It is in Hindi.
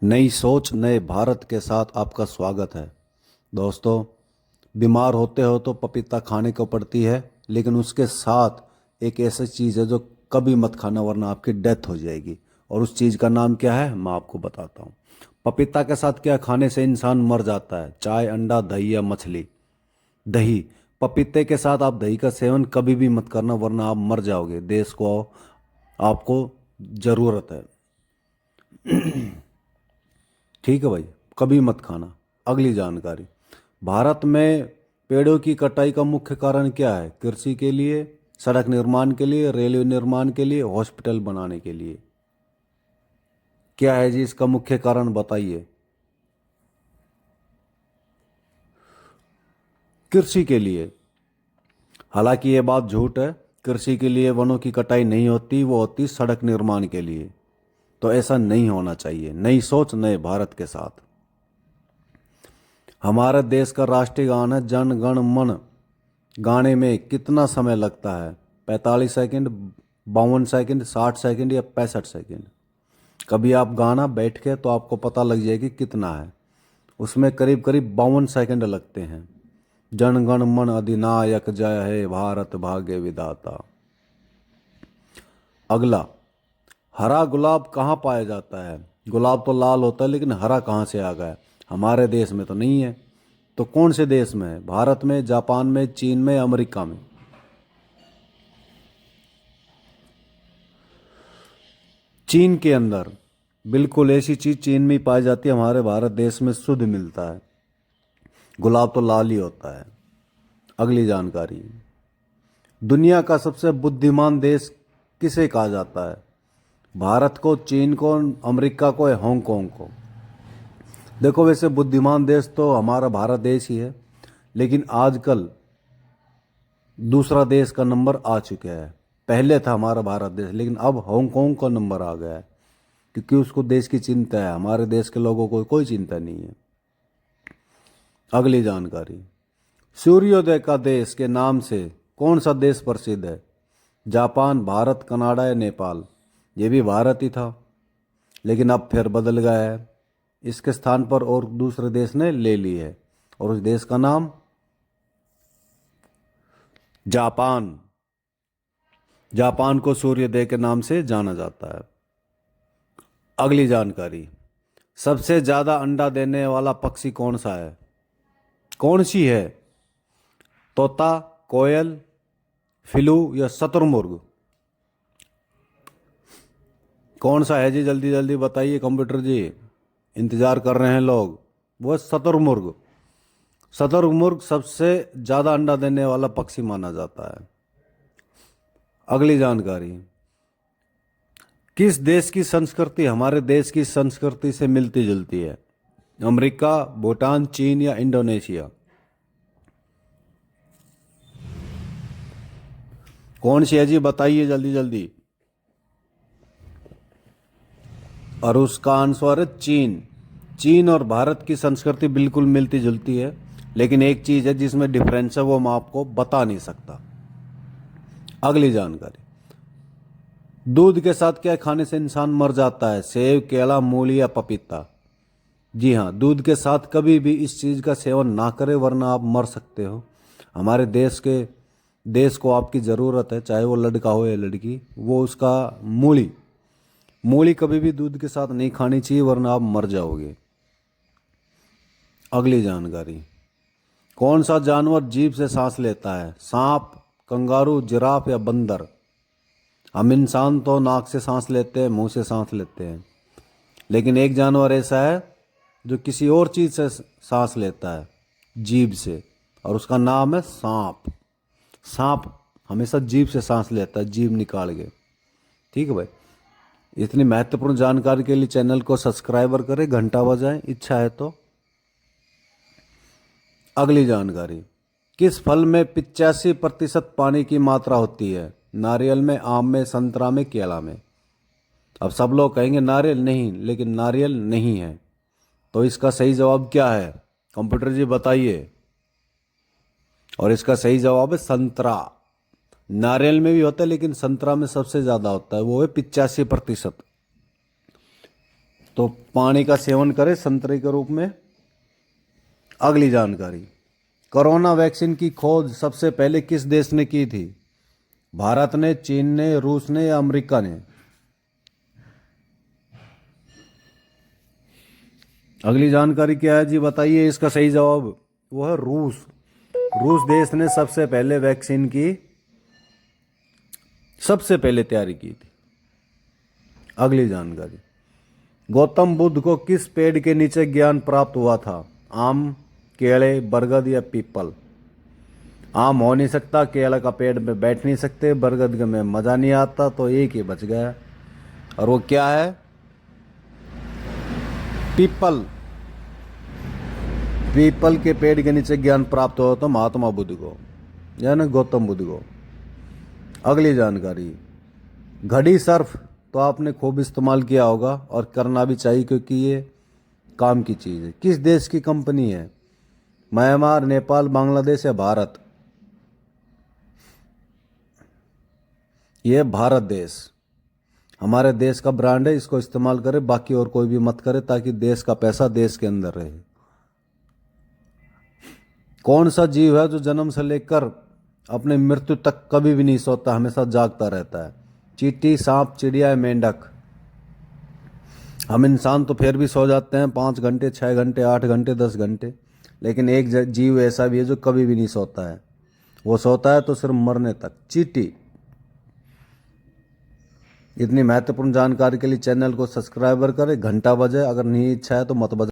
नई सोच नए भारत के साथ आपका स्वागत है। दोस्तों, बीमार होते हो तो पपीता खाने को पड़ती है, लेकिन उसके साथ एक ऐसी चीज़ है जो कभी मत खाना वरना आपकी डेथ हो जाएगी। और उस चीज़ का नाम क्या है मैं आपको बताता हूँ। पपीता के साथ क्या खाने से इंसान मर जाता है? चाय, अंडा, दही या मछली। दही। पपीते के साथ आप दही का सेवन कभी भी मत करना वरना आप मर जाओगे। देश को आपको ज़रूरत है। ठीक है भाई, कभी मत खाना। अगली जानकारी। भारत में पेड़ों की कटाई का मुख्य कारण क्या है? कृषि के लिए, सड़क निर्माण के लिए, रेलवे निर्माण के लिए, हॉस्पिटल बनाने के लिए। क्या है जी इसका मुख्य कारण बताइए। कृषि के लिए। हालांकि ये बात झूठ है। कृषि के लिए वनों की कटाई नहीं होती, वो होती सड़क निर्माण के लिए। तो ऐसा नहीं होना चाहिए। नई सोच नए भारत के साथ। हमारे देश का राष्ट्रीय गान है जन गण मन। गाने में कितना समय लगता है? 45 सेकंड, 52 सेकंड, 60 सेकंड या 65 सेकंड? कभी आप गाना बैठ के तो आपको पता लग जाएगी कितना है। उसमें करीब करीब 52 सेकंड लगते हैं। जन गण मन अधिनायक जय हे भारत भाग्य विधाता। अगला। हरा गुलाब कहाँ पाया जाता है? गुलाब तो लाल होता है, लेकिन हरा कहाँ से आ गया? हमारे देश में तो नहीं है। तो कौन से देश में है? भारत में, जापान में, चीन में, अमेरिका में? चीन के अंदर। बिल्कुल ऐसी चीज चीन में ही पाई जाती है, हमारे भारत देश में शुद्ध मिलता है। गुलाब तो लाल ही होता है। अगली जानकारी। दुनिया का सबसे बुद्धिमान देश किसे कहा जाता है? भारत को, चीन को, अमेरिका को या हांगकांग को? देखो, वैसे बुद्धिमान देश तो हमारा भारत देश ही है, लेकिन आजकल दूसरा देश का नंबर आ चुका है। पहले था हमारा भारत देश, लेकिन अब हांगकांग का नंबर आ गया है, क्योंकि उसको देश की चिंता है। हमारे देश के लोगों को कोई चिंता नहीं है। अगली जानकारी। सूर्योदय का देश के नाम से कौन सा देश प्रसिद्ध है? जापान, भारत, कनाडा या नेपाल? ये भी भारत ही था, लेकिन अब फिर बदल गया है। इसके स्थान पर और दूसरे देश ने ले ली है, और उस देश का नाम जापान। जापान को सूर्योदय के नाम से जाना जाता है। अगली जानकारी। सबसे ज्यादा अंडा देने वाला पक्षी कौन सा है? कौन सी है? तोता, कोयल, फिलू या शतुरमुर्ग? कौन सा है जी? जल्दी जल्दी बताइए कंप्यूटर जी, इंतजार कर रहे हैं लोग। वो शतुरमुर्ग। शतुरमुर्ग सबसे ज्यादा अंडा देने वाला पक्षी माना जाता है। अगली जानकारी। किस देश की संस्कृति हमारे देश की संस्कृति से मिलती जुलती है? अमेरिका, भूटान, चीन या इंडोनेशिया? कौन सी है जी? बताइए जल्दी जल्दी। और उसका आंसर है चीन। चीन और भारत की संस्कृति बिल्कुल मिलती जुलती है, लेकिन एक चीज है जिसमें डिफरेंस है, वो मैं आपको बता नहीं सकता। अगली जानकारी। दूध के साथ क्या खाने से इंसान मर जाता है? सेब, केला, मूली या पपीता? जी हाँ, दूध के साथ कभी भी इस चीज का सेवन ना करें वरना आप मर सकते हो। हमारे देश को आपकी ज़रूरत है, चाहे वो लड़का हो या लड़की। वो उसका मूली मूली कभी भी दूध के साथ नहीं खानी चाहिए वरना आप मर जाओगे। अगली जानकारी। कौन सा जानवर जीभ से सांस लेता है? सांप, कंगारू, जिराफ या बंदर? हम इंसान तो नाक से सांस लेते हैं, मुंह से सांस लेते हैं, लेकिन एक जानवर ऐसा है जो किसी और चीज से सांस लेता है, जीभ से, और उसका नाम है सांप। सांप हमेशा जीभ से सांस लेता है, जीभ निकाल के। ठीक है भाई, इतनी महत्वपूर्ण जानकारी के लिए चैनल को सब्सक्राइबर करें, घंटा बजाएं इच्छा है तो। अगली जानकारी। किस फल में 85% पानी की मात्रा होती है? नारियल में, आम में, संतरा में, केला में? अब सब लोग कहेंगे नारियल नहीं, लेकिन नारियल नहीं है। तो इसका सही जवाब क्या है? कंप्यूटर जी बताइए। और इसका सही जवाब है संतरा। नारियल में भी होता है, लेकिन संतरा में सबसे ज्यादा होता है, वो है 85%। तो पानी का सेवन करें संतरे के रूप में। अगली जानकारी, कोरोना वैक्सीन की खोज सबसे पहले किस देश ने की थी? भारत ने, चीन ने, रूस ने या अमेरिका ने? अगली जानकारी क्या है जी, बताइए। इसका सही जवाब वो है रूस। रूस देश ने सबसे पहले वैक्सीन की सबसे पहले तैयारी की थी। अगली जानकारी, गौतम बुद्ध को किस पेड़ के नीचे ज्ञान प्राप्त हुआ था? आम, केले, बरगद या पीपल? आम हो नहीं सकता, केला का पेड़ पे बैठ नहीं सकते, बरगद के में मजा नहीं आता, तो एक ही बच गया और वो क्या है? पीपल। पीपल के पेड़ के नीचे ज्ञान प्राप्त हुआ तो महात्मा बुद्ध को, यानी गौतम बुद्ध को। अगली जानकारी, घड़ी सर्फ तो आपने खूब इस्तेमाल किया होगा और करना भी चाहिए क्योंकि ये काम की चीज़ है। किस देश की कंपनी है? म्यांमार, नेपाल, बांग्लादेश या भारत? ये भारत देश, हमारे देश का ब्रांड है, इसको इस्तेमाल करें, बाकी और कोई भी मत करे, ताकि देश का पैसा देश के अंदर रहे। कौन सा जीव है जो जन्म से लेकर अपने मृत्यु तक कभी भी नहीं सोता, हमेशा जागता रहता है? चींटी, सांप, चिड़िया या मेंढक? हम इंसान तो फिर भी सो जाते हैं 5 घंटे, 6 घंटे, 8 घंटे, 10 घंटे, लेकिन एक जीव ऐसा भी है जो कभी भी नहीं सोता है। वो सोता है तो सिर्फ मरने तक, चींटी। इतनी महत्वपूर्ण जानकारी के लिए चैनल को सब्सक्राइबर करें, घंटा बजे, अगर नहीं इच्छा है तो मत बजाएं।